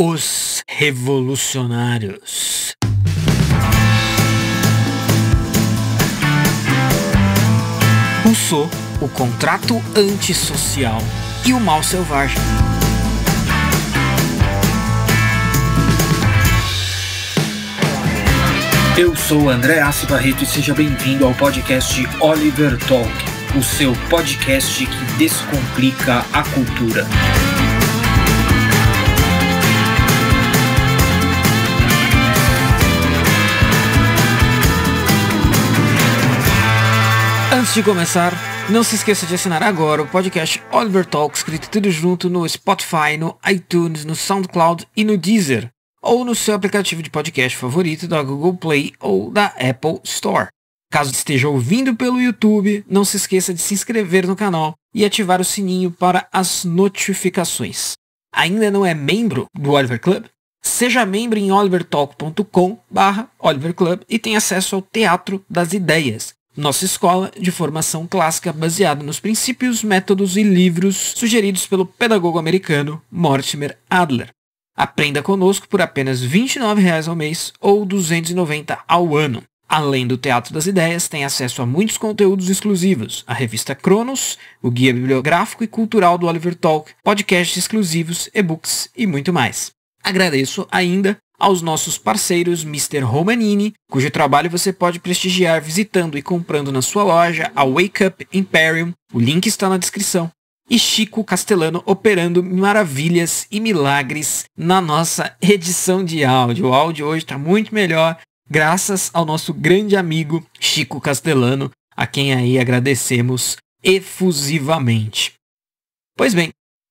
Os Revolucionários. Rousseau, o contrato antissocial e o mal selvagem. Eu sou André Assi Barreto e seja bem-vindo ao podcast Oliver Talk, o seu podcast que descomplica a cultura. Antes de começar, não se esqueça de assinar agora o podcast Oliver Talk, escrito tudo junto no Spotify, no iTunes, no SoundCloud e no Deezer, ou no seu aplicativo de podcast favorito da Google Play ou da Apple Store. Caso esteja ouvindo pelo YouTube, não se esqueça de se inscrever no canal e ativar o sininho para as notificações. Ainda não é membro do Oliver Club? Seja membro em olivertalk.com/oliverclub e tenha acesso ao Teatro das Ideias, nossa escola de formação clássica baseada nos princípios, métodos e livros sugeridos pelo pedagogo americano Mortimer Adler. Aprenda conosco por apenas R$ 29,00 ao mês ou R$ 290 ao ano. Além do Teatro das Ideias, tem acesso a muitos conteúdos exclusivos, a revista Cronos, o guia bibliográfico e cultural do Oliver Talk, podcasts exclusivos, e-books e muito mais. Agradeço ainda aos nossos parceiros Mr. Romanini, cujo trabalho você pode prestigiar visitando e comprando na sua loja, a Wake Up Imperium, o link está na descrição, e Chico Castellano operando maravilhas e milagres na nossa edição de áudio. O áudio hoje está muito melhor, graças ao nosso grande amigo Chico Castellano, a quem aí agradecemos efusivamente. Pois bem,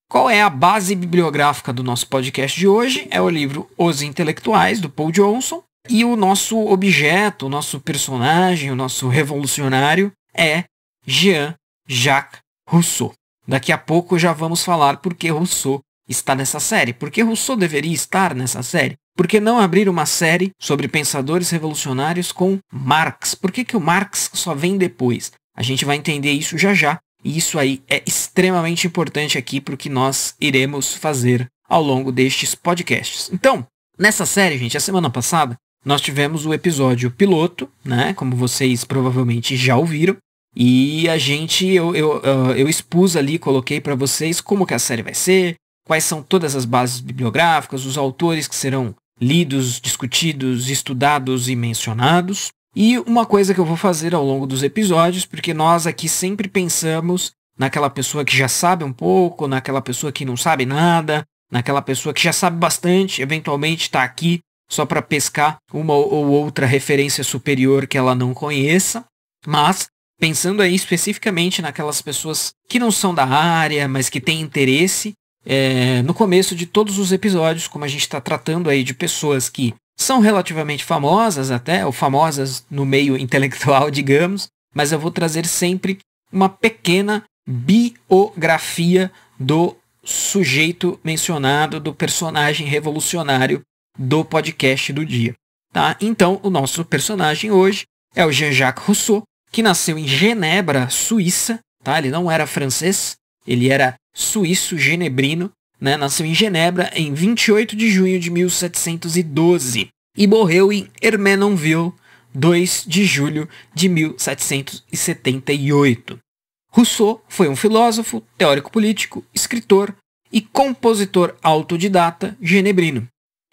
qual é a base bibliográfica do nosso podcast de hoje? É o livro Os Intelectuais, do Paul Johnson. E o nosso objeto, o nosso personagem, o nosso revolucionário é Jean-Jacques Rousseau. Daqui a pouco já vamos falar por que Rousseau está nessa série. Por que Rousseau deveria estar nessa série? Por que não abrir uma série sobre pensadores revolucionários com Marx? Por que o Marx só vem depois? A gente vai entender isso já já. E isso aí é extremamente importante aqui para o que nós iremos fazer ao longo destes podcasts. Então, nessa série, gente, a semana passada, nós tivemos o episódio piloto, né? Como vocês provavelmente já ouviram. E eu expus ali, coloquei para vocês como que a série vai ser, quais são todas as bases bibliográficas, os autores que serão lidos, discutidos, estudados e mencionados. E uma coisa que eu vou fazer ao longo dos episódios, porque nós aqui sempre pensamos naquela pessoa que já sabe um pouco, naquela pessoa que não sabe nada, naquela pessoa que já sabe bastante, eventualmente está aqui só para pescar uma ou outra referência superior que ela não conheça, mas pensando aí especificamente naquelas pessoas que não são da área, mas que têm interesse, no começo de todos os episódios, como a gente está tratando aí de pessoas que são relativamente famosas até, ou famosas no meio intelectual, digamos, mas eu vou trazer sempre uma pequena biografia do sujeito mencionado, do personagem revolucionário do podcast do dia. Tá? Então, o nosso personagem hoje é o Jean-Jacques Rousseau, que nasceu em Genebra, Suíça. Tá? Ele não era francês, ele era suíço genebrino. Né, nasceu em Genebra em 28 de junho de 1712 e morreu em Ermenonville, 2 de julho de 1778. Rousseau foi um filósofo, teórico político, escritor e compositor autodidata genebrino.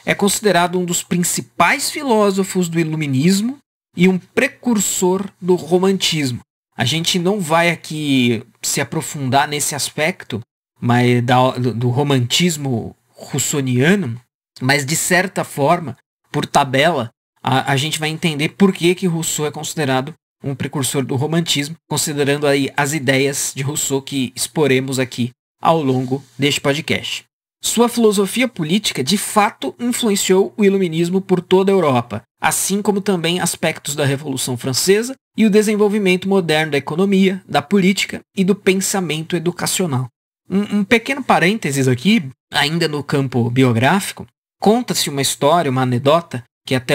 É considerado um dos principais filósofos do Iluminismo e um precursor do Romantismo. A gente não vai aqui se aprofundar nesse aspecto, mas do romantismo russoniano, mas de certa forma, por tabela, a gente vai entender por que Rousseau é considerado um precursor do romantismo, considerando aí as ideias de Rousseau que exporemos aqui ao longo deste podcast. Sua filosofia política de fato influenciou o iluminismo por toda a Europa, assim como também aspectos da Revolução Francesa e o desenvolvimento moderno da economia, da política e do pensamento educacional. Um pequeno parênteses aqui, ainda no campo biográfico, conta-se uma história, uma anedota, que até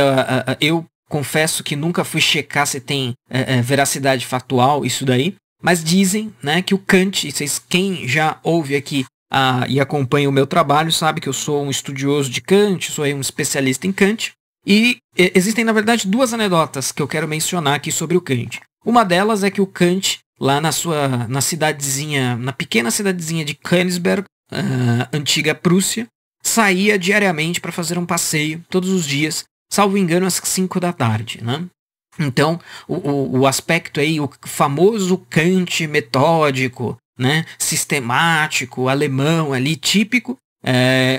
eu confesso que nunca fui checar se tem veracidade factual isso daí, mas dizem, né, que o Kant, quem já ouve aqui e acompanha o meu trabalho sabe que eu sou um estudioso de Kant, sou aí um especialista em Kant. E existem, na verdade, duas anedotas que eu quero mencionar aqui sobre o Kant. Uma delas é que o Kant, lá na pequena cidadezinha de Königsberg, antiga Prússia, saía diariamente para fazer um passeio todos os dias, salvo engano, às 5 da tarde, né? Então, o aspecto aí, o famoso Kant metódico, né, sistemático, alemão ali, típico,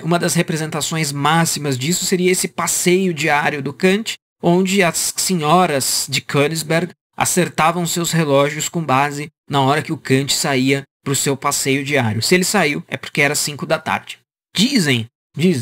uma das representações máximas disso seria esse passeio diário do Kant, onde as senhoras de Königsberg acertavam seus relógios com base na hora que o Kant saía para o seu passeio diário. Se ele saiu, é porque era 5 da tarde. Dizem,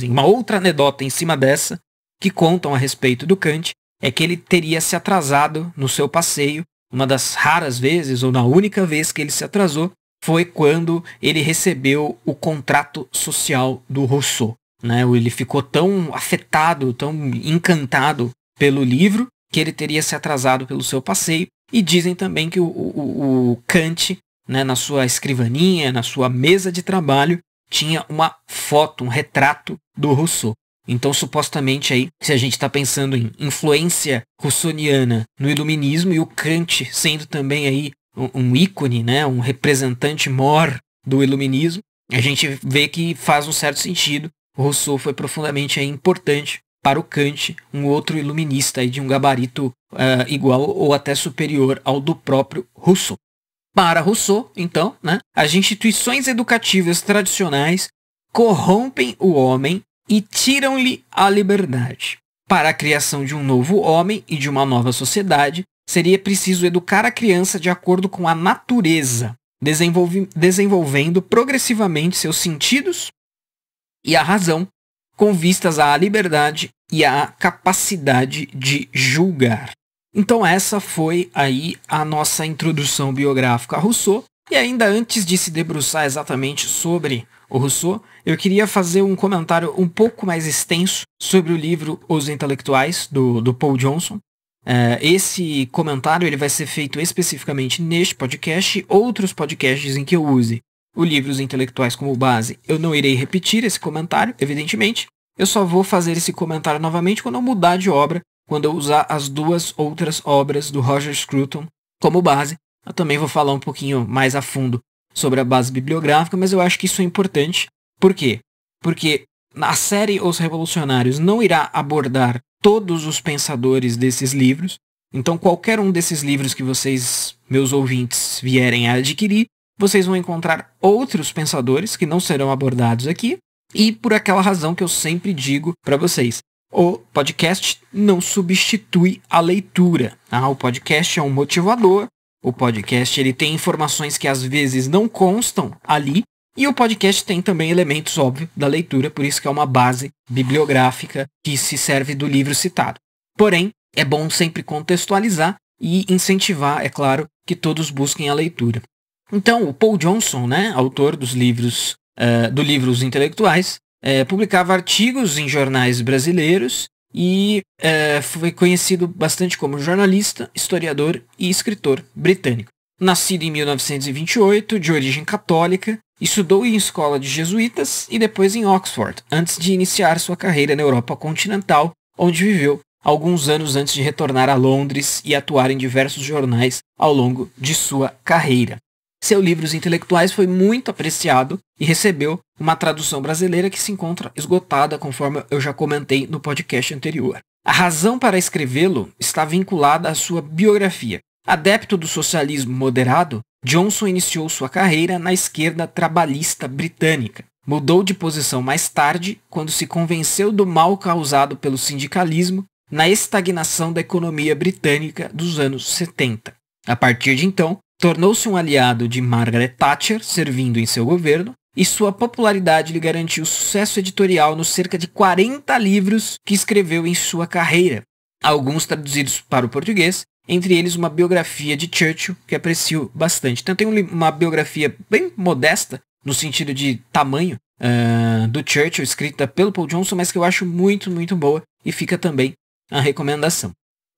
uma outra anedota em cima dessa, que contam a respeito do Kant, é que ele teria se atrasado no seu passeio. Uma das raras vezes, ou na única vez que ele se atrasou, foi quando ele recebeu o contrato social do Rousseau, né? Ele ficou tão afetado, tão encantado pelo livro, que ele teria se atrasado pelo seu passeio. E dizem também que o Kant, né, na sua escrivaninha, na sua mesa de trabalho, tinha uma foto, um retrato do Rousseau. Então, supostamente, aí, se a gente está pensando em influência russoniana no iluminismo, e o Kant sendo também aí um ícone, né, um representante mor do iluminismo, a gente vê que faz um certo sentido. O Rousseau foi profundamente aí importante para o Kant, um outro iluminista aí de um gabarito igual ou até superior ao do próprio Rousseau. Para Rousseau, então, né, as instituições educativas tradicionais corrompem o homem e tiram-lhe a liberdade. Para a criação de um novo homem e de uma nova sociedade, seria preciso educar a criança de acordo com a natureza, desenvolvendo progressivamente seus sentidos e a razão, com vistas à liberdade e à capacidade de julgar. Então essa foi aí a nossa introdução biográfica a Rousseau. E ainda antes de se debruçar exatamente sobre o Rousseau, eu queria fazer um comentário um pouco mais extenso sobre o livro Os Intelectuais, do Paul Johnson. Esse comentário ele vai ser feito especificamente neste podcast. Outros podcasts em que eu use o livro Os Intelectuais como base, eu não irei repetir esse comentário, evidentemente. Eu só vou fazer esse comentário novamente quando eu mudar de obra, quando eu usar as duas outras obras do Roger Scruton como base. Eu também vou falar um pouquinho mais a fundo sobre a base bibliográfica, mas eu acho que isso é importante. Por quê? Porque a série Os Revolucionários não irá abordar todos os pensadores desses livros. Então, qualquer um desses livros que vocês, meus ouvintes, vierem a adquirir, vocês vão encontrar outros pensadores que não serão abordados aqui. E por aquela razão que eu sempre digo para vocês, o podcast não substitui a leitura. Tá? O podcast é um motivador. O podcast ele tem informações que às vezes não constam ali. E o podcast tem também elementos, óbvio, da leitura, por isso que é uma base bibliográfica que se serve do livro citado. Porém, é bom sempre contextualizar e incentivar, é claro, que todos busquem a leitura. Então, o Paul Johnson, né, autor dos livros, do livro Os Intelectuais, publicava artigos em jornais brasileiros e foi conhecido bastante como jornalista, historiador e escritor britânico. Nascido em 1928, de origem católica, estudou em escola de jesuítas e depois em Oxford, antes de iniciar sua carreira na Europa continental, onde viveu alguns anos antes de retornar a Londres e atuar em diversos jornais ao longo de sua carreira. Seu livro Os Intelectuais foi muito apreciado e recebeu uma tradução brasileira que se encontra esgotada, conforme eu já comentei no podcast anterior. A razão para escrevê-lo está vinculada à sua biografia. Adepto do socialismo moderado, Johnson iniciou sua carreira na esquerda trabalhista britânica. Mudou de posição mais tarde, quando se convenceu do mal causado pelo sindicalismo na estagnação da economia britânica dos anos 70. A partir de então, tornou-se um aliado de Margaret Thatcher, servindo em seu governo, e sua popularidade lhe garantiu sucesso editorial nos cerca de 40 livros que escreveu em sua carreira, alguns traduzidos para o português, entre eles uma biografia de Churchill, que aprecio bastante. Então tem uma biografia bem modesta, no sentido de tamanho, do Churchill, escrita pelo Paul Johnson, mas que eu acho muito, muito boa, e fica também a recomendação.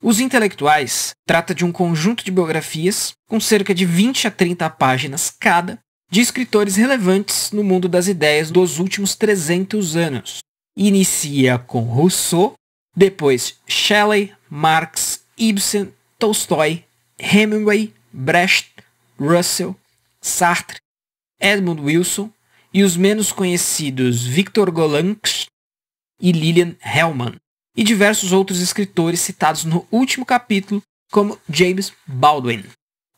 Os Intelectuais trata de um conjunto de biografias com cerca de 20 a 30 páginas cada, de escritores relevantes no mundo das ideias dos últimos 300 anos. Inicia com Rousseau, depois Shelley, Marx, Ibsen, Tolstói, Hemingway, Brecht, Russell, Sartre, Edmund Wilson e os menos conhecidos Victor Gollancz e Lillian Hellman, e diversos outros escritores citados no último capítulo, como James Baldwin.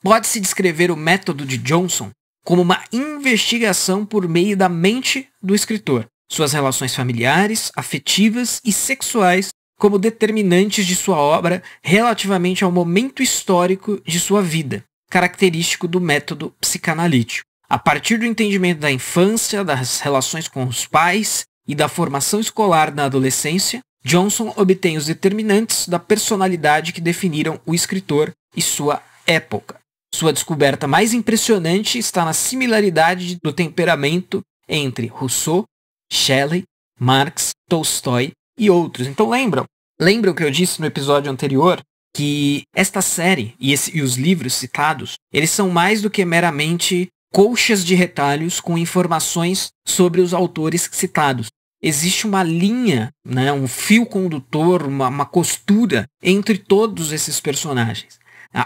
Pode-se descrever o método de Johnson como uma investigação por meio da mente do escritor, suas relações familiares, afetivas e sexuais como determinantes de sua obra relativamente ao momento histórico de sua vida, característico do método psicanalítico. A partir do entendimento da infância, das relações com os pais e da formação escolar na adolescência, Johnson obtém os determinantes da personalidade que definiram o escritor e sua época. Sua descoberta mais impressionante está na similaridade do temperamento entre Rousseau, Shelley, Marx, Tolstói e outros. Então lembram que eu disse no episódio anterior que esta série e os livros citados, eles são mais do que meramente colchas de retalhos com informações sobre os autores citados. Existe uma linha, né, um fio condutor, uma costura entre todos esses personagens.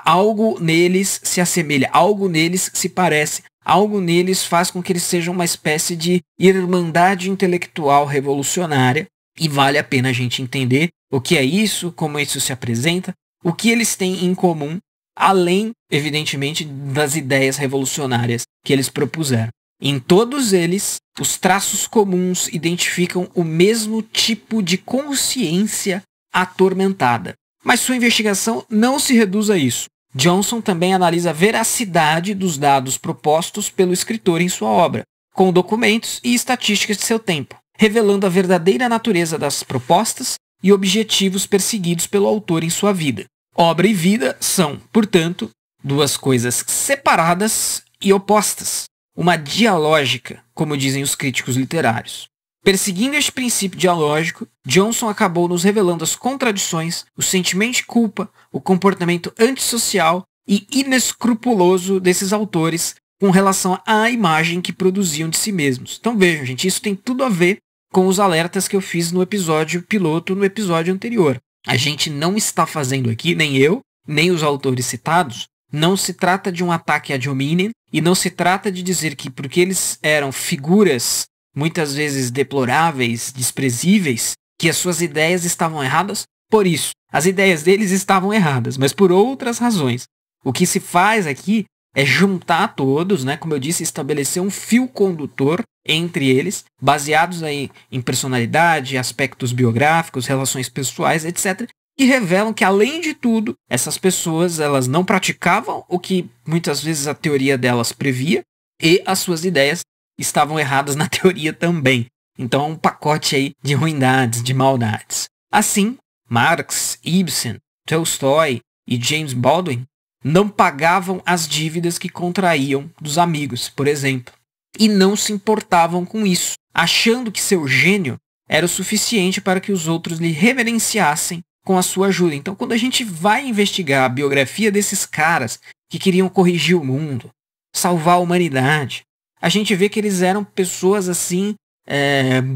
Algo neles se assemelha, algo neles se parece, algo neles faz com que eles sejam uma espécie de irmandade intelectual revolucionária, e vale a pena a gente entender o que é isso, como isso se apresenta, o que eles têm em comum, além, evidentemente, das ideias revolucionárias que eles propuseram. Em todos eles, os traços comuns identificam o mesmo tipo de consciência atormentada. Mas sua investigação não se reduz a isso. Johnson também analisa a veracidade dos dados propostos pelo escritor em sua obra, com documentos e estatísticas de seu tempo, revelando a verdadeira natureza das propostas e objetivos perseguidos pelo autor em sua vida. Obra e vida são, portanto, duas coisas separadas e opostas. Uma dialógica, como dizem os críticos literários. Perseguindo este princípio dialógico, Johnson acabou nos revelando as contradições, o sentimento de culpa, o comportamento antissocial e inescrupuloso desses autores com relação à imagem que produziam de si mesmos. Então vejam, gente, isso tem tudo a ver com os alertas que eu fiz no episódio piloto, no episódio anterior. A gente não está fazendo aqui, nem eu, nem os autores citados, não se trata de um ataque ad hominem e não se trata de dizer que porque eles eram figuras muitas vezes deploráveis, desprezíveis, que as suas ideias estavam erradas por isso. As ideias deles estavam erradas, mas por outras razões. O que se faz aqui é juntar todos, né, como eu disse, estabelecer um fio condutor entre eles, baseados aí em personalidade, aspectos biográficos, relações pessoais, etc., que revelam que, além de tudo, essas pessoas elas não praticavam o que muitas vezes a teoria delas previa, e as suas ideias estavam erradas na teoria também. Então é um pacote aí de ruindades, de maldades. Assim, Marx, Ibsen, Tolstói e James Baldwin não pagavam as dívidas que contraíam dos amigos, por exemplo, e não se importavam com isso, achando que seu gênio era o suficiente para que os outros lhe reverenciassem com a sua ajuda. Então, quando a gente vai investigar a biografia desses caras que queriam corrigir o mundo, salvar a humanidade, a gente vê que eles eram pessoas assim,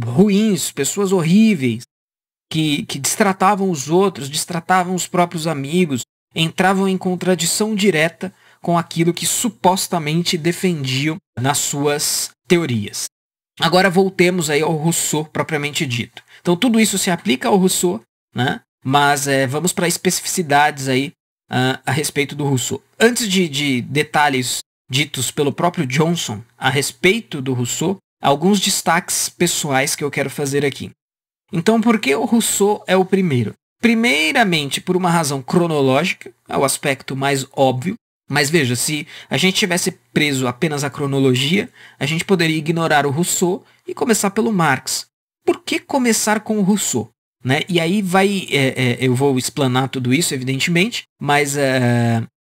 ruins, pessoas horríveis, que destratavam os outros, destratavam os próprios amigos, entravam em contradição direta com aquilo que supostamente defendiam nas suas teorias. Agora voltemos aí ao Rousseau propriamente dito. Então tudo isso se aplica ao Rousseau, né? Mas vamos para especificidades aí a respeito do Rousseau. Antes de detalhes ditos pelo próprio Johnson a respeito do Rousseau, alguns destaques pessoais que eu quero fazer aqui. Então, por que o Rousseau é o primeiro? Primeiramente, por uma razão cronológica, é o aspecto mais óbvio. Mas veja, se a gente tivesse preso apenas à cronologia, a gente poderia ignorar o Rousseau e começar pelo Marx. Por que começar com o Rousseau? Né? E aí eu vou explanar tudo isso, evidentemente, mas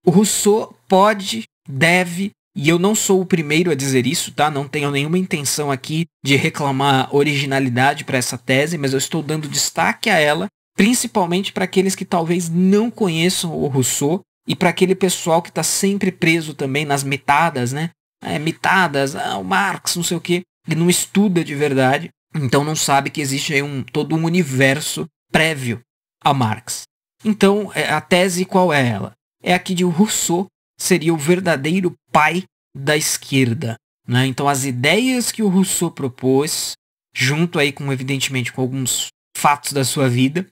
o Rousseau pode, deve, e eu não sou o primeiro a dizer isso, tá? Não tenho nenhuma intenção aqui de reclamar originalidade para essa tese, mas eu estou dando destaque a ela, principalmente para aqueles que talvez não conheçam o Rousseau, e para aquele pessoal que está sempre preso também nas metadas, né? mitadas, o Marx, não sei o quê, e não estuda de verdade, então não sabe que existe aí todo um universo prévio a Marx. Então, a tese qual é ela? É a que de Rousseau seria o verdadeiro pai da esquerda, né? Então, as ideias que o Rousseau propôs, junto aí com, evidentemente, com alguns fatos da sua vida,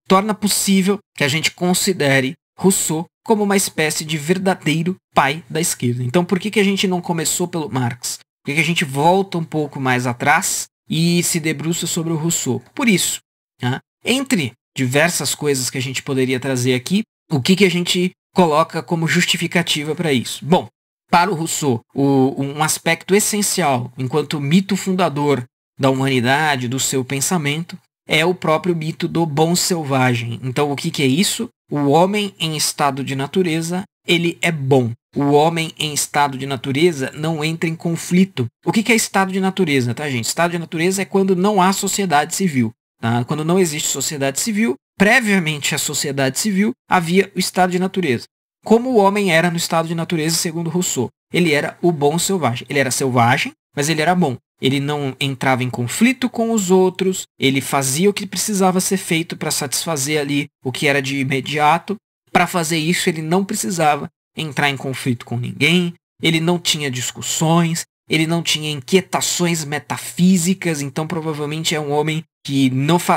torna possível que a gente considere Rousseau como uma espécie de verdadeiro pai da esquerda. Então, por que a gente não começou pelo Marx? Por que a gente volta um pouco mais atrás e se debruça sobre o Rousseau? Por isso, né? Entre diversas coisas que a gente poderia trazer aqui, o que a gente coloca como justificativa para isso? Bom, para o Rousseau, um aspecto essencial, enquanto mito fundador da humanidade, do seu pensamento, é o próprio mito do bom selvagem. Então, o que é isso? O homem em estado de natureza, ele é bom. O homem em estado de natureza não entra em conflito. O que é estado de natureza, tá, gente? Estado de natureza é quando não há sociedade civil. Tá? Quando não existe sociedade civil, previamente à sociedade civil, havia o estado de natureza. Como o homem era no estado de natureza, segundo Rousseau? Ele era o bom selvagem. Ele era selvagem, mas ele era bom. Ele não entrava em conflito com os outros, ele fazia o que precisava ser feito para satisfazer ali o que era de imediato. Para fazer isso, ele não precisava entrar em conflito com ninguém, ele não tinha discussões, ele não tinha inquietações metafísicas, então provavelmente é um homem que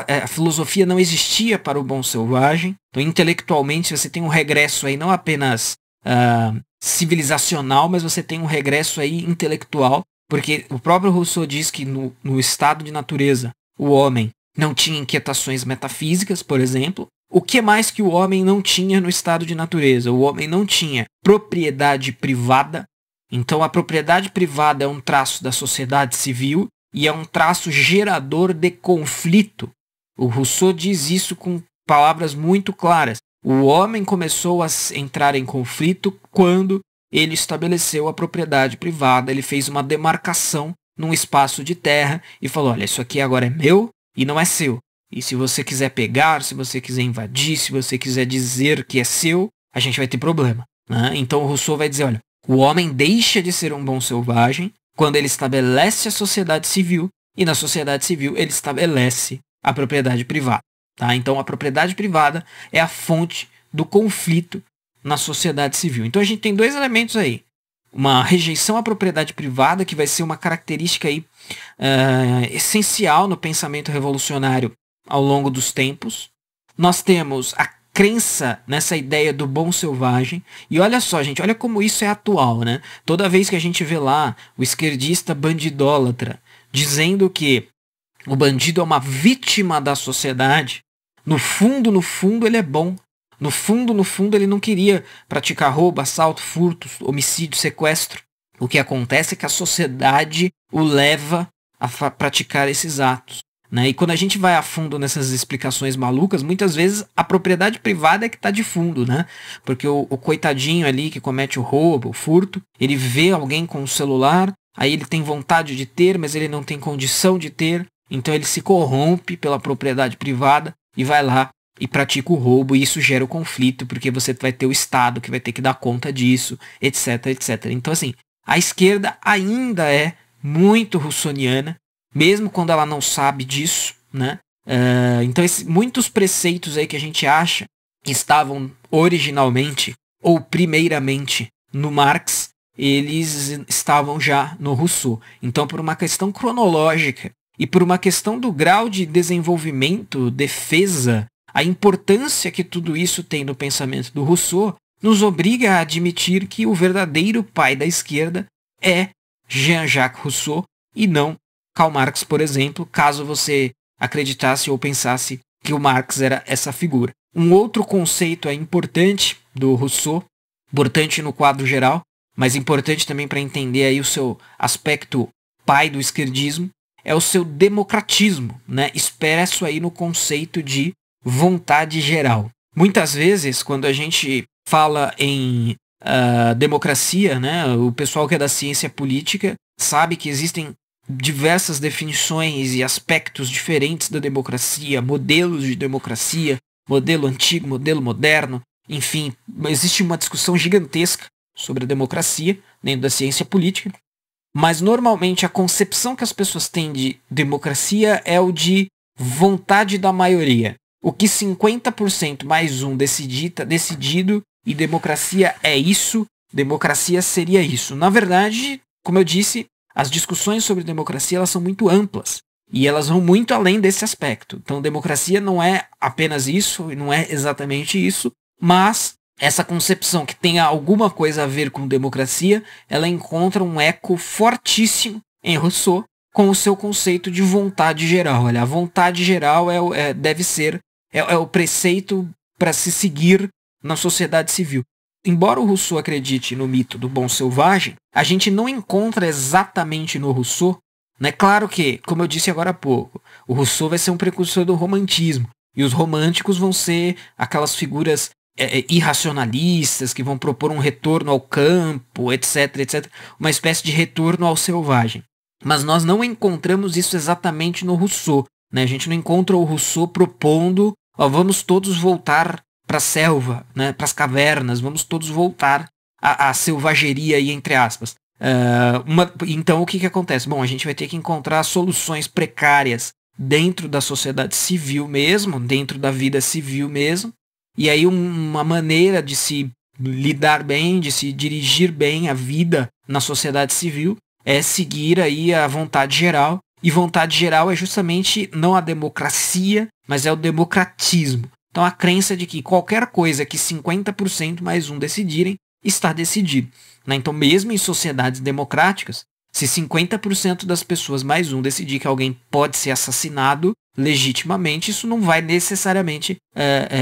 a filosofia não existia para o bom selvagem. Então, intelectualmente, você tem um regresso aí não apenas civilizacional, mas você tem um regresso aí intelectual, porque o próprio Rousseau diz que no estado de natureza o homem não tinha inquietações metafísicas, por exemplo. O que mais que o homem não tinha no estado de natureza? O homem não tinha propriedade privada. Então a propriedade privada é um traço da sociedade civil e é um traço gerador de conflito. O Rousseau diz isso com palavras muito claras. O homem começou a entrar em conflito quando ele estabeleceu a propriedade privada, ele fez uma demarcação num espaço de terra e falou, olha, isso aqui agora é meu e não é seu. E se você quiser pegar, se você quiser invadir, se você quiser dizer que é seu, a gente vai ter problema, né? Então o Rousseau vai dizer, olha, o homem deixa de ser um bom selvagem quando ele estabelece a sociedade civil e na sociedade civil ele estabelece a propriedade privada. Tá? Então a propriedade privada é a fonte do conflito na sociedade civil. Então a gente tem dois elementos aí. Uma rejeição à propriedade privada, que vai ser uma característica aí, essencial no pensamento revolucionário ao longo dos tempos. Nós temos a crença nessa ideia do bom selvagem. E olha só, gente, olha como isso é atual, né? Toda vez que a gente vê lá o esquerdista bandidólatra dizendo que o bandido é uma vítima da sociedade, no fundo, ele é bom. No fundo, ele não queria praticar roubo, assalto, furto, homicídio, sequestro. O que acontece é que a sociedade o leva a praticar esses atos, né? E quando a gente vai a fundo nessas explicações malucas, muitas vezes a propriedade privada é que está de fundo, né? Porque o coitadinho ali que comete o roubo, o furto, ele vê alguém com o celular, aí ele tem vontade de ter, mas ele não tem condição de ter, então ele se corrompe pela propriedade privada e vai lá e pratica o roubo, e isso gera o conflito, porque você vai ter o Estado que vai ter que dar conta disso, etc, etc. Então, assim, a esquerda ainda é muito russoniana, mesmo quando ela não sabe disso, né? Então, muitos preceitos aí que a gente acha que estavam originalmente, ou primeiramente, no Marx, eles estavam já no Rousseau. Então, por uma questão cronológica e por uma questão do grau de desenvolvimento, defesa, a importância que tudo isso tem no pensamento do Rousseau nos obriga a admitir que o verdadeiro pai da esquerda é Jean-Jacques Rousseau e não Karl Marx, por exemplo, caso você acreditasse ou pensasse que o Marx era essa figura. Um outro conceito importante do Rousseau, importante no quadro geral, mas importante também para entender aí o seu aspecto pai do esquerdismo, é o seu democratismo, né? Expresso aí no conceito de vontade geral. Muitas vezes, quando a gente fala em democracia, né, o pessoal que é da ciência política sabe que existem diversas definições e aspectos diferentes da democracia, modelos de democracia, modelo antigo, modelo moderno, enfim, existe uma discussão gigantesca sobre a democracia dentro da ciência política, mas normalmente a concepção que as pessoas têm de democracia é o de vontade da maioria. O que 50% mais um está decidido, e democracia é isso, democracia seria isso. Na verdade, como eu disse, as discussões sobre democracia elas são muito amplas e elas vão muito além desse aspecto. Então, democracia não é apenas isso, não é exatamente isso, mas essa concepção que tenha alguma coisa a ver com democracia, ela encontra um eco fortíssimo em Rousseau com o seu conceito de vontade geral. Olha, a vontade geral deve ser o preceito para se seguir na sociedade civil. Embora o Rousseau acredite no mito do bom selvagem, a gente não encontra exatamente no Rousseau, né? Claro que, como eu disse agora há pouco, o Rousseau vai ser um precursor do romantismo, e os românticos vão ser aquelas figuras irracionalistas que vão propor um retorno ao campo, etc, etc, uma espécie de retorno ao selvagem. Mas nós não encontramos isso exatamente no Rousseau, né? A gente não encontra o Rousseau propondo, vamos todos voltar para a selva, né? Para as cavernas, vamos todos voltar à selvageria, aí, entre aspas. Então o que acontece? Bom, a gente vai ter que encontrar soluções precárias dentro da sociedade civil mesmo, dentro da vida civil mesmo, e aí uma maneira de se lidar bem, de se dirigir bem a vida na sociedade civil é seguir aí a vontade geral, e vontade geral é justamente não a democracia, mas é o democratismo. Então a crença de que qualquer coisa que 50% mais um decidirem, está decidido, né? Então mesmo em sociedades democráticas, se 50% das pessoas mais um decidir que alguém pode ser assassinado legitimamente, isso não vai necessariamente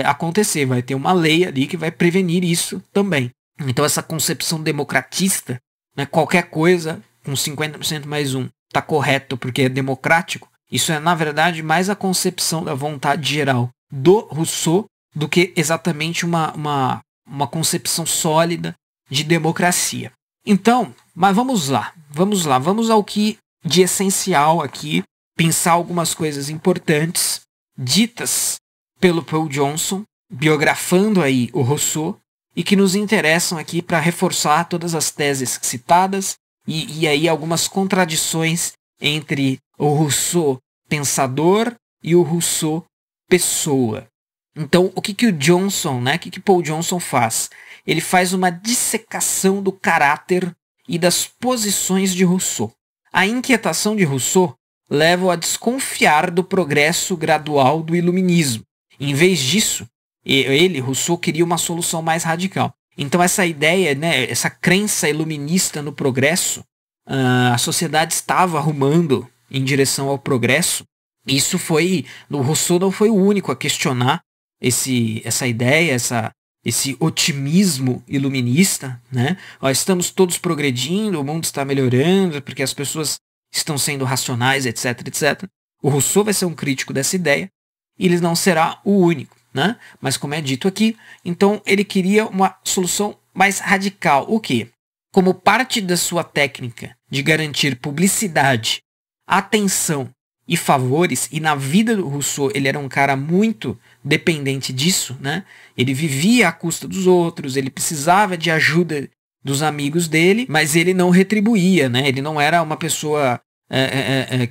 acontecer. Vai ter uma lei ali que vai prevenir isso também. Então essa concepção democratista, né, qualquer coisa com 50% mais um está correto porque é democrático, isso é na verdade mais a concepção da vontade geral do Rousseau do que exatamente uma concepção sólida de democracia. Então, mas vamos ao que de essencial aqui, pensar algumas coisas importantes ditas pelo Paul Johnson, biografando aí o Rousseau, e que nos interessam aqui para reforçar todas as teses citadas e aí algumas contradições entre o Rousseau pensador e o Rousseau pessoa. Então, o que o Johnson, né, o que Paul Johnson faz? Ele faz uma dissecação do caráter e das posições de Rousseau. A inquietação de Rousseau leva-o a desconfiar do progresso gradual do iluminismo. Em vez disso, Rousseau, queria uma solução mais radical. Então essa ideia, né, essa crença iluminista no progresso, a sociedade estava arrumando em direção ao progresso. Isso o Rousseau não foi o único a questionar essa ideia, esse otimismo iluminista, né? Estamos todos progredindo, o mundo está melhorando, porque as pessoas estão sendo racionais, etc, etc. O Rousseau vai ser um crítico dessa ideia, e ele não será o único, né? Mas como é dito aqui, então ele queria uma solução mais radical. O quê? Como parte da sua técnica de garantir publicidade, atenção e favores, e na vida do Rousseau ele era um cara muito dependente disso, né? Ele vivia à custa dos outros, ele precisava de ajuda dos amigos dele, mas ele não retribuía, né? Ele não era uma pessoa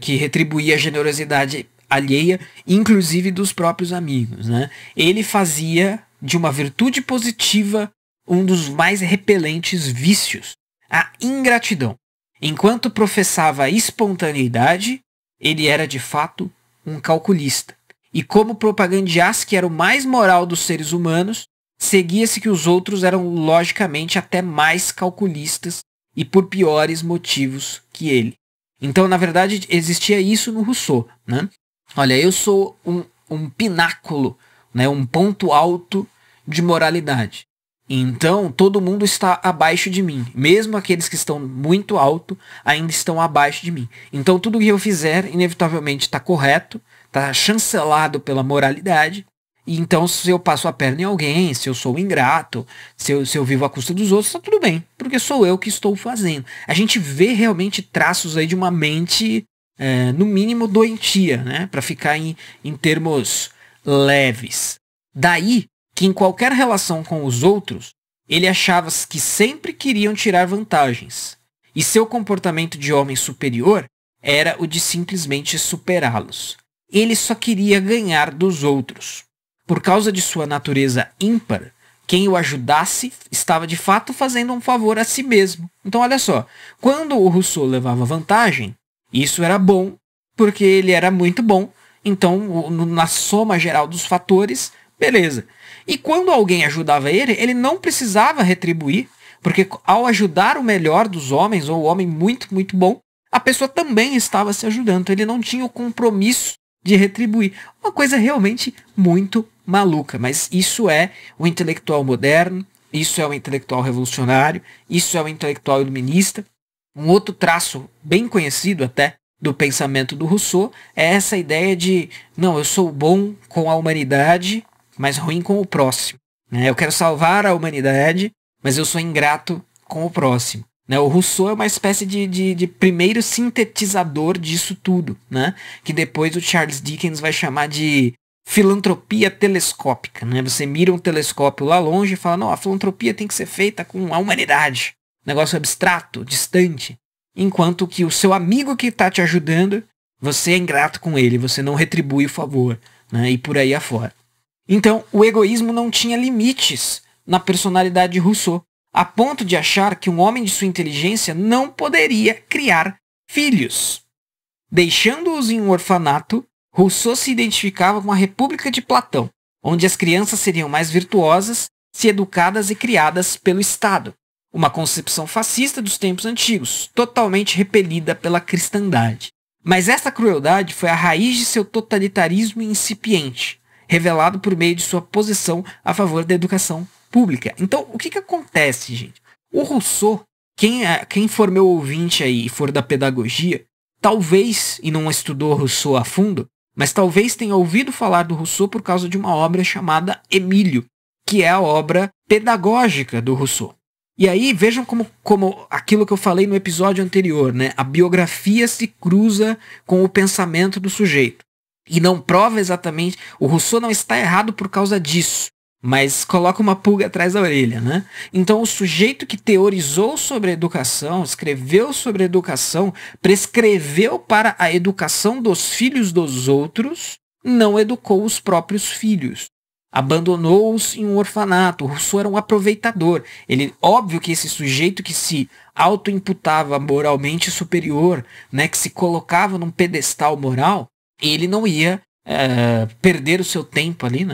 que retribuía a generosidade alheia, inclusive dos próprios amigos, né? Ele fazia de uma virtude positiva um dos mais repelentes vícios, a ingratidão. Enquanto professava a espontaneidade, ele era de fato um calculista. E como propagandeasse que era o mais moral dos seres humanos, seguia-se que os outros eram logicamente até mais calculistas e por piores motivos que ele. Então, na verdade, existia isso no Rousseau, né? Olha, eu sou um pináculo, né? Um ponto alto de moralidade. Então, todo mundo está abaixo de mim. Mesmo aqueles que estão muito alto, ainda estão abaixo de mim. Então, tudo que eu fizer, inevitavelmente, está correto, está chancelado pela moralidade. E então, se eu passo a perna em alguém, se eu sou ingrato, se eu vivo à custa dos outros, está tudo bem, porque sou eu que estou fazendo. A gente vê realmente traços aí de uma mente, no mínimo, doentia, né? Para ficar em termos leves. Daí que em qualquer relação com os outros, Ele achava que sempre queriam tirar vantagens, e seu comportamento de homem superior era o de simplesmente superá-los. Ele só queria ganhar dos outros. Por causa de sua natureza ímpar, quem o ajudasse estava de fato fazendo um favor a si mesmo. Então olha só, quando o Rousseau levava vantagem, isso era bom, porque ele era muito bom. Então, na soma geral dos fatores, beleza. E quando alguém ajudava ele, ele não precisava retribuir, porque ao ajudar o melhor dos homens, ou o homem muito, muito bom, a pessoa também estava se ajudando. Então, ele não tinha o compromisso de retribuir. Uma coisa realmente muito maluca. Mas isso é o intelectual moderno, isso é o intelectual revolucionário, isso é o intelectual iluminista. Um outro traço bem conhecido até do pensamento do Rousseau é essa ideia de, não, eu sou bom com a humanidade, mas ruim com o próximo. Eu quero salvar a humanidade, mas eu sou ingrato com o próximo. O Rousseau é uma espécie de primeiro sintetizador disso tudo, que depois o Charles Dickens vai chamar de filantropia telescópica. Você mira um telescópio lá longe e fala, não, a filantropia tem que ser feita com a humanidade. Negócio abstrato, distante. Enquanto que o seu amigo que está te ajudando, você é ingrato com ele, você não retribui o favor, e por aí afora. Então, o egoísmo não tinha limites na personalidade de Rousseau, a ponto de achar que um homem de sua inteligência não poderia criar filhos. Deixando-os em um orfanato, Rousseau se identificava com a República de Platão, onde as crianças seriam mais virtuosas se educadas e criadas pelo Estado. Uma concepção fascista dos tempos antigos, totalmente repelida pela cristandade. Mas essa crueldade foi a raiz de seu totalitarismo incipiente, revelado por meio de sua posição a favor da educação pública. Então, o que acontece, gente? O Rousseau, quem for meu ouvinte aí e for da pedagogia, talvez, e não estudou Rousseau a fundo, mas talvez tenha ouvido falar do Rousseau por causa de uma obra chamada Emílio, que é a obra pedagógica do Rousseau. E aí, vejam como aquilo que eu falei no episódio anterior, a biografia se cruza com o pensamento do sujeito. E não prova exatamente, o Rousseau não está errado por causa disso, mas coloca uma pulga atrás da orelha, Então, o sujeito que teorizou sobre a educação, escreveu sobre a educação, prescreveu para a educação dos filhos dos outros, não educou os próprios filhos. Abandonou-os em um orfanato. O Rousseau era um aproveitador. Óbvio que esse sujeito que se auto-imputava moralmente superior, que se colocava num pedestal moral, ele não ia perder o seu tempo ali,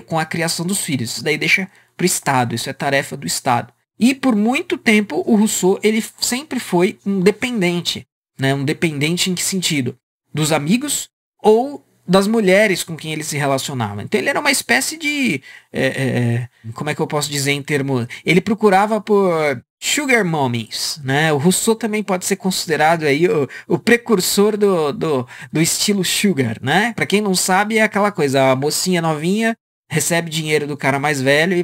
com a criação dos filhos. Isso daí deixa para o Estado, isso é tarefa do Estado. E por muito tempo o Rousseau ele sempre foi um dependente. Um dependente em que sentido? Dos amigos ou das mulheres com quem ele se relacionava. Então ele era uma espécie de... como é que eu posso dizer em termos... Ele procurava por sugar mommies, O Rousseau também pode ser considerado aí o precursor do estilo sugar, Para quem não sabe, é aquela coisa, a mocinha novinha recebe dinheiro do cara mais velho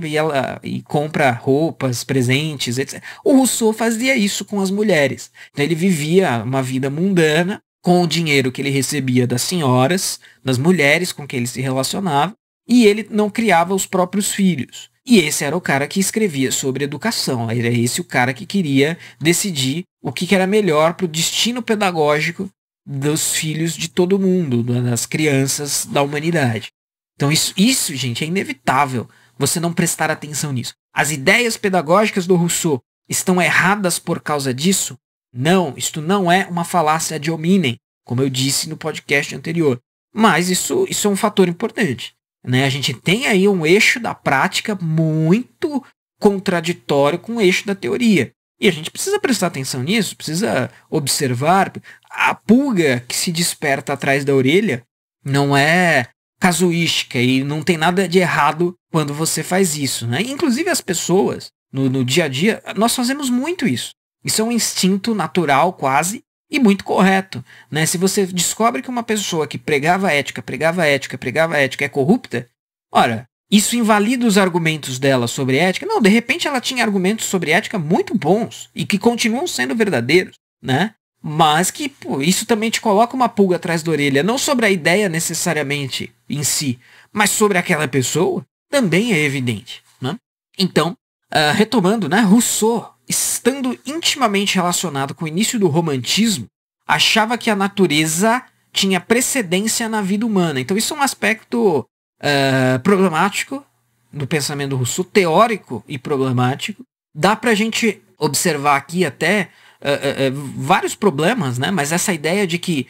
e compra roupas, presentes, etc. O Rousseau fazia isso com as mulheres. Então ele vivia uma vida mundana, com o dinheiro que ele recebia das senhoras, das mulheres com quem ele se relacionava, e ele não criava os próprios filhos. E esse era o cara que escrevia sobre educação, era esse o cara que queria decidir o que era melhor para o destino pedagógico dos filhos de todo mundo, das crianças da humanidade. Então isso, gente, é inevitável você não prestar atenção nisso. As ideias pedagógicas do Rousseau estão erradas por causa disso? Não, isto não é uma falácia ad hominem, como eu disse no podcast anterior. Mas isso é um fator importante. A gente tem aí um eixo da prática muito contraditório com o eixo da teoria. E a gente precisa prestar atenção nisso, precisa observar. A pulga que se desperta atrás da orelha não é casuística e não tem nada de errado quando você faz isso. Inclusive as pessoas, no dia a dia, nós fazemos muito isso. Isso é um instinto natural quase e muito correto. Se você descobre que uma pessoa que pregava ética é corrupta, ora, isso invalida os argumentos dela sobre ética? Não, de repente ela tinha argumentos sobre ética muito bons e que continuam sendo verdadeiros, Mas que isso também te coloca uma pulga atrás da orelha, não sobre a ideia necessariamente em si, mas sobre aquela pessoa, também é evidente, Então, Retomando, né, Rousseau, estando intimamente relacionado com o início do romantismo, achava que a natureza tinha precedência na vida humana. Então isso é um aspecto problemático do pensamento do Rousseau, teórico e problemático. Dá pra gente observar aqui até vários problemas, né? Mas essa ideia de que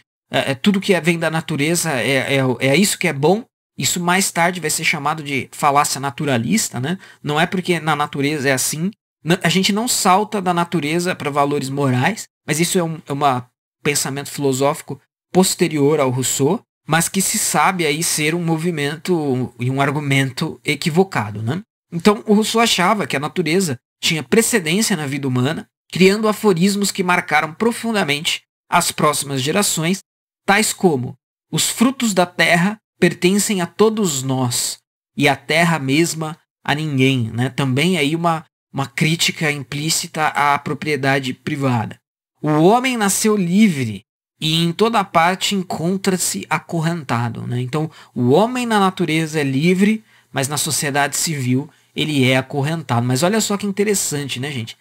tudo que vem da natureza é isso que é bom, isso mais tarde vai ser chamado de falácia naturalista, né? Não é porque na natureza é assim. A gente não salta da natureza para valores morais, mas isso é um pensamento filosófico posterior ao Rousseau, mas que se sabe aí ser um movimento e um argumento equivocado, né? Então o Rousseau achava que a natureza tinha precedência na vida humana, criando aforismos que marcaram profundamente as próximas gerações, tais como: os frutos da terra pertencem a todos nós, e a terra mesma a ninguém, né? Também aí uma crítica implícita à propriedade privada. O homem nasceu livre e em toda parte encontra-se acorrentado, né? Então, o homem na natureza é livre, mas na sociedade civil ele é acorrentado. Mas olha só que interessante, né, gente?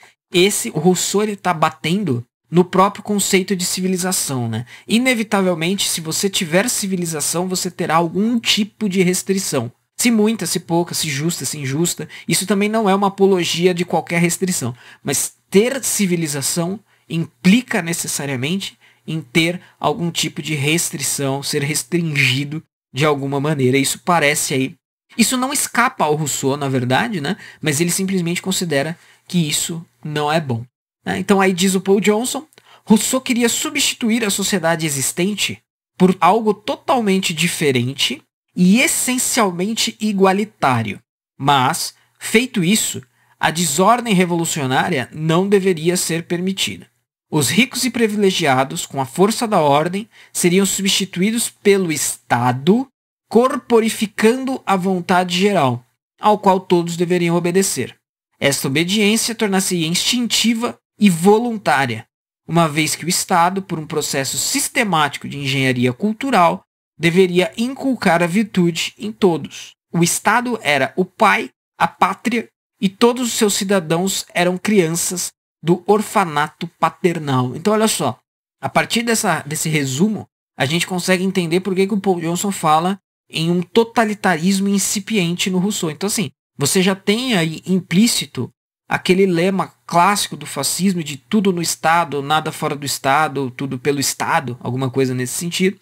O Rousseau está batendo no próprio conceito de civilização, né? Inevitavelmente, se você tiver civilização, você terá algum tipo de restrição. Se muita, se pouca, se justa, se injusta. Isso também não é uma apologia de qualquer restrição. Mas ter civilização implica necessariamente em ter algum tipo de restrição, ser restringido de alguma maneira. Isso parece aí. Isso não escapa ao Rousseau, na verdade, né? Mas ele simplesmente considera que isso não é bom. Então aí diz o Paul Johnson: Rousseau queria substituir a sociedade existente por algo totalmente diferente e essencialmente igualitário. Mas, feito isso, a desordem revolucionária não deveria ser permitida. Os ricos e privilegiados, com a força da ordem, seriam substituídos pelo Estado, corporificando a vontade geral, ao qual todos deveriam obedecer. Esta obediência tornar-se-ia instintiva e voluntária, uma vez que o Estado, por um processo sistemático de engenharia cultural, deveria inculcar a virtude em todos. O Estado era o pai, a pátria, e todos os seus cidadãos eram crianças do orfanato paternal. Então, olha só, a partir desse resumo, a gente consegue entender por que o Paul Johnson fala em um totalitarismo incipiente no Rousseau. Então, assim, você já tem aí implícito aquele lema clássico do fascismo de tudo no Estado, nada fora do Estado, tudo pelo Estado, alguma coisa nesse sentido.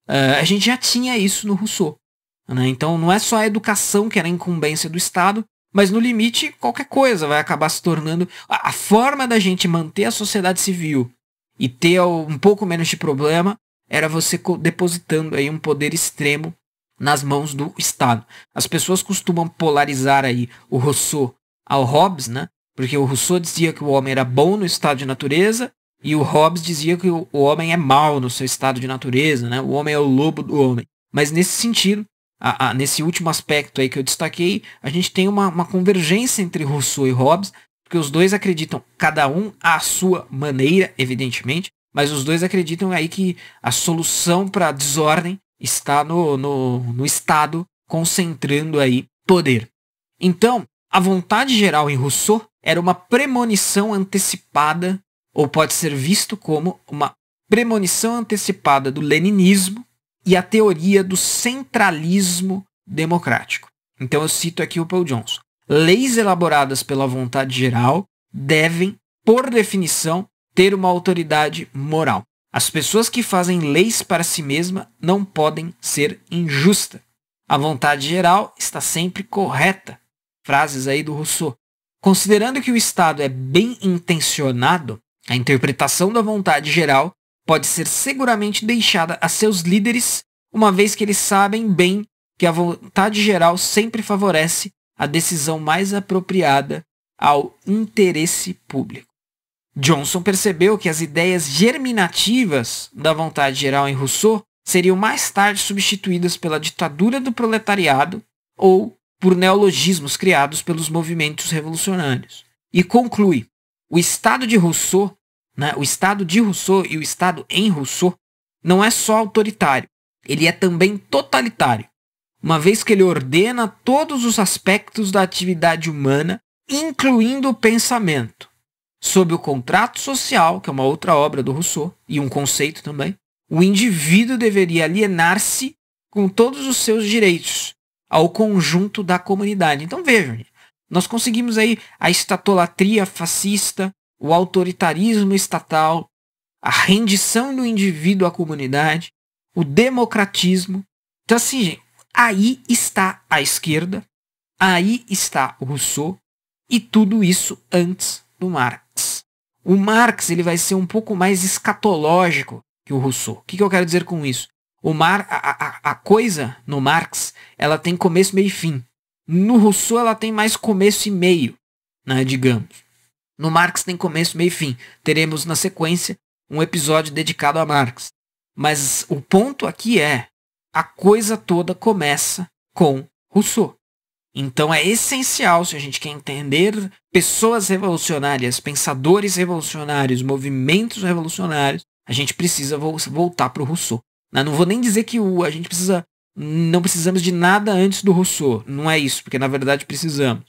A gente já tinha isso no Rousseau, né? Então não é só a educação que era a incumbência do Estado, mas no limite qualquer coisa vai acabar se tornando... A forma da gente manter a sociedade civil e ter um pouco menos de problema era você depositando aí um poder extremo nas mãos do Estado. As pessoas costumam polarizar aí o Rousseau ao Hobbes, né? Porque o Rousseau dizia que o homem era bom no estado de natureza e o Hobbes dizia que o homem é mau no seu estado de natureza, né? O homem é o lobo do homem. Mas nesse sentido, nesse último aspecto aí que eu destaquei, a gente tem uma convergência entre Rousseau e Hobbes, porque os dois acreditam, cada um à sua maneira, evidentemente, mas os dois acreditam aí que a solução para a desordem está no Estado concentrando aí poder. Então, a vontade geral em Rousseau era uma premonição antecipada, ou pode ser visto como uma premonição antecipada do leninismo e a teoria do centralismo democrático. Então eu cito aqui o Paul Johnson. Leis elaboradas pela vontade geral devem, por definição, ter uma autoridade moral. As pessoas que fazem leis para si mesmas não podem ser injustas. A vontade geral está sempre correta. Frases aí do Rousseau. Considerando que o Estado é bem intencionado, a interpretação da vontade geral pode ser seguramente deixada a seus líderes, uma vez que eles sabem bem que a vontade geral sempre favorece a decisão mais apropriada ao interesse público. Johnson percebeu que as ideias germinativas da vontade geral em Rousseau seriam mais tarde substituídas pela ditadura do proletariado ou por neologismos criados pelos movimentos revolucionários. E conclui, o Estado de Rousseau, né, o Estado de Rousseau e o Estado em Rousseau não é só autoritário, ele é também totalitário, uma vez que ele ordena todos os aspectos da atividade humana incluindo o pensamento sobre o contrato social, que é uma outra obra do Rousseau, e um conceito também, o indivíduo deveria alienar-se com todos os seus direitos ao conjunto da comunidade. Então vejam, nós conseguimos aí a estatolatria fascista, o autoritarismo estatal, a rendição do indivíduo à comunidade, o democratismo. Então assim, gente, aí está a esquerda, aí está o Rousseau, e tudo isso antes do Marx. O Marx ele vai ser um pouco mais escatológico que o Rousseau. O que eu quero dizer com isso? A coisa no Marx ela tem começo, meio e fim. No Rousseau ela tem mais começo e meio, né, digamos. No Marx tem começo, meio e fim. Teremos na sequência um episódio dedicado a Marx. Mas o ponto aqui é, a coisa toda começa com Rousseau. Então é essencial, se a gente quer entender pessoas revolucionárias, pensadores revolucionários, movimentos revolucionários, a gente precisa voltar para o Rousseau. Não vou nem dizer que a gente não precisamos de nada antes do Rousseau. Não é isso, porque na verdade precisamos.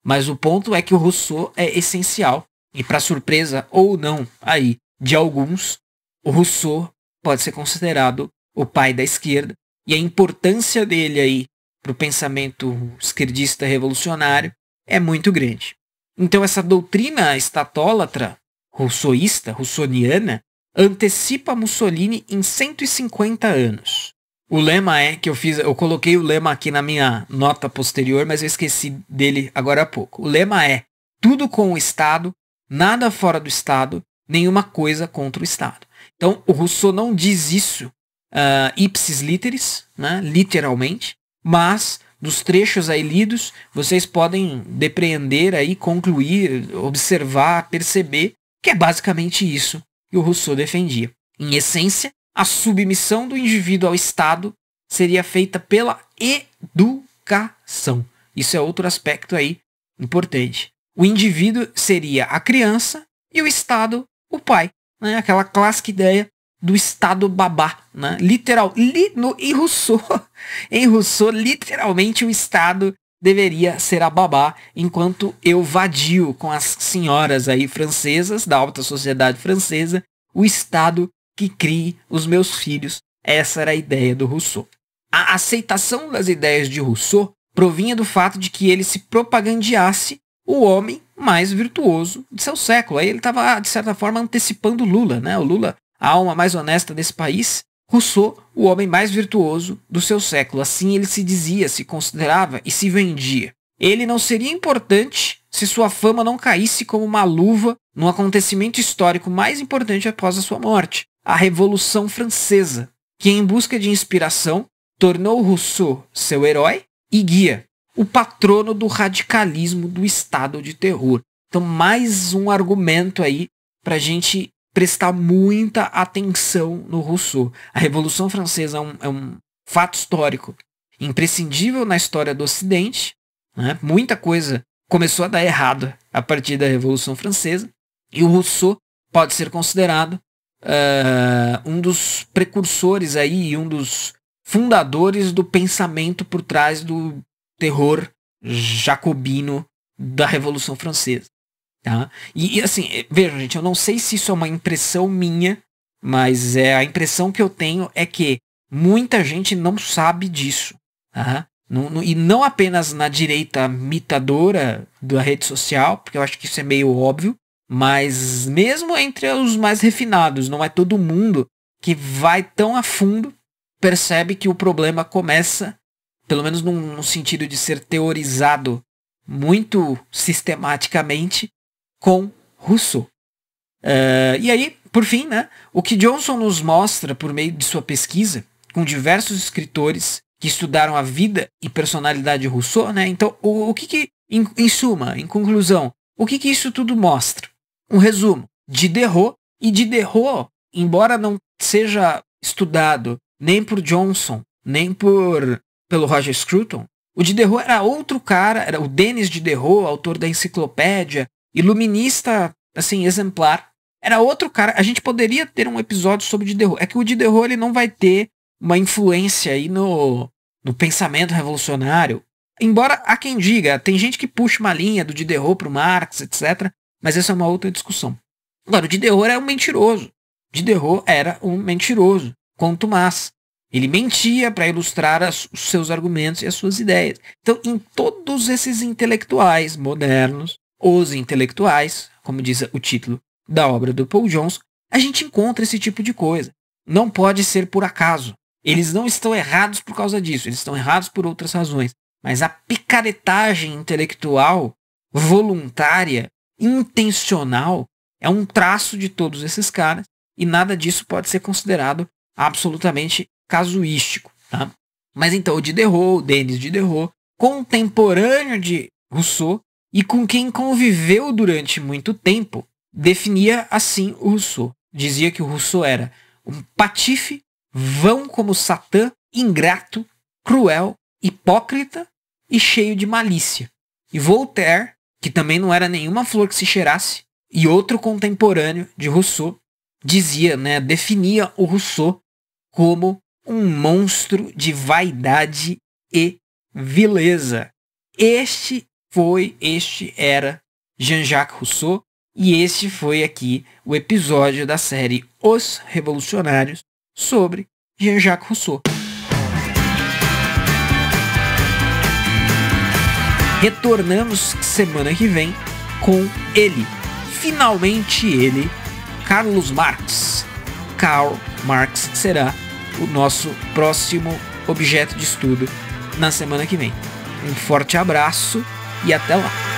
Mas o ponto é que o Rousseau é essencial. E para surpresa ou não aí de alguns, o Rousseau pode ser considerado o pai da esquerda. E a importância dele aí para o pensamento esquerdista revolucionário é muito grande. Então essa doutrina estatólatra, rousseauista, roussoniana, antecipa Mussolini em 150 anos. O lema é que eu coloquei o lema aqui na minha nota posterior, mas eu esqueci dele agora há pouco. O lema é: tudo com o Estado, nada fora do Estado, nenhuma coisa contra o Estado. Então o Rousseau não diz isso ipsis literis, né, literalmente, mas dos trechos aí lidos, vocês podem depreender aí, concluir, observar, perceber que é basicamente isso que o Rousseau defendia. Em essência, a submissão do indivíduo ao Estado seria feita pela educação. Isso é outro aspecto aí importante. O indivíduo seria a criança e o Estado o pai. Né? Aquela clássica ideia do Estado babá. Né? Em Rousseau, literalmente o Estado deveria ser a babá, enquanto eu vadio com as senhoras aí francesas, da alta sociedade francesa, o Estado que crie os meus filhos. Essa era a ideia do Rousseau. A aceitação das ideias de Rousseau provinha do fato de que ele se propagandeasse o homem mais virtuoso de seu século. Aí ele estava, de certa forma, antecipando Lula, né? O Lula, a alma mais honesta desse país. Rousseau, o homem mais virtuoso do seu século. Assim ele se dizia, se considerava e se vendia. Ele não seria importante se sua fama não caísse como uma luva num acontecimento histórico mais importante após a sua morte, a Revolução Francesa, que em busca de inspiração tornou Rousseau seu herói e guia, o patrono do radicalismo do estado de terror. Então mais um argumento aí para a gente prestar muita atenção no Rousseau. A Revolução Francesa é um fato histórico imprescindível na história do Ocidente. Né? Muita coisa começou a dar errado a partir da Revolução Francesa. E o Rousseau pode ser considerado um dos precursores aí, um dos fundadores do pensamento por trás do terror jacobino da Revolução Francesa. Tá? E assim, vejam, gente, eu não sei se isso é uma impressão minha, mas a impressão que eu tenho é que muita gente não sabe disso. Tá? E não apenas na direita mitadora da rede social, porque eu acho que isso é meio óbvio, mas mesmo entre os mais refinados, não é todo mundo que vai tão a fundo, percebe que o problema começa, pelo menos no sentido de ser teorizado muito sistematicamente, com Rousseau. E aí, por fim, né, o que Johnson nos mostra por meio de sua pesquisa, com diversos escritores que estudaram a vida e personalidade de Rousseau, né? Então, o que em suma, em conclusão, o que isso tudo mostra? Um resumo. Diderot, e Diderot, embora não seja estudado nem por Johnson, nem pelo Roger Scruton, o Diderot era outro cara, era o Denis Diderot, autor da enciclopédia, iluminista, assim, exemplar. Era outro cara. A gente poderia ter um episódio sobre o Diderot. É que o Diderot ele não vai ter uma influência aí no pensamento revolucionário Embora há quem diga, tem gente que puxa uma linha do Diderot para o Marx, etc., mas essa é uma outra discussão. Agora, o Diderot era um mentiroso. Diderot era um mentiroso, contumaz. Ele mentia para ilustrar os seus argumentos e as suas ideias. Então, em todos esses intelectuais modernos, os intelectuais, como diz o título da obra do Paul Jones, a gente encontra esse tipo de coisa. Não pode ser por acaso. Eles não estão errados por causa disso, eles estão errados por outras razões. Mas a picaretagem intelectual, voluntária, intencional, é um traço de todos esses caras e nada disso pode ser considerado absolutamente casuístico. Tá? Mas então o Diderot, o Denis Diderot, contemporâneo de Rousseau e com quem conviveu durante muito tempo, definia assim o Rousseau. Dizia que o Rousseau era um patife, vão como Satã, ingrato, cruel, hipócrita e cheio de malícia. E Voltaire, que também não era nenhuma flor que se cheirasse, e outro contemporâneo de Rousseau, dizia, definia o Rousseau como um monstro de vaidade e vileza. Este era Jean-Jacques Rousseau, e este foi aqui o episódio da série Os Revolucionários sobre Jean-Jacques Rousseau. Retornamos semana que vem com ele, finalmente ele, Carlos Marx. Karl Marx será o nosso próximo objeto de estudo na semana que vem. Um forte abraço e até lá!